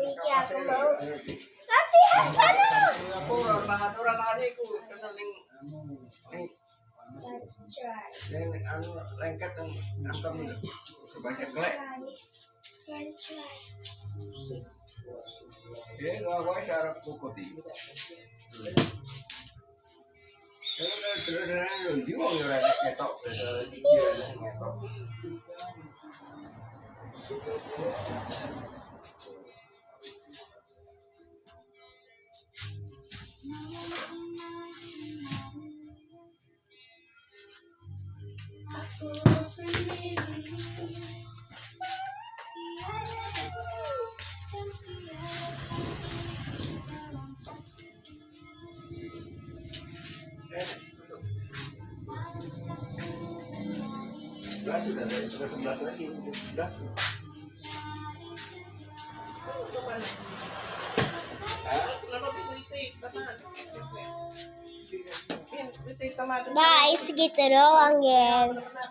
Iki aku mau. Tapi ano? Ako, tahan ko. Kanang lengket ang kami. Sebanyak lek. Dia ngawa syarat pukuti. Terus dia mau nyuruh ketok, ketok. Belas sudah ada 11 lagi, 11. Guys, segitu doang guys.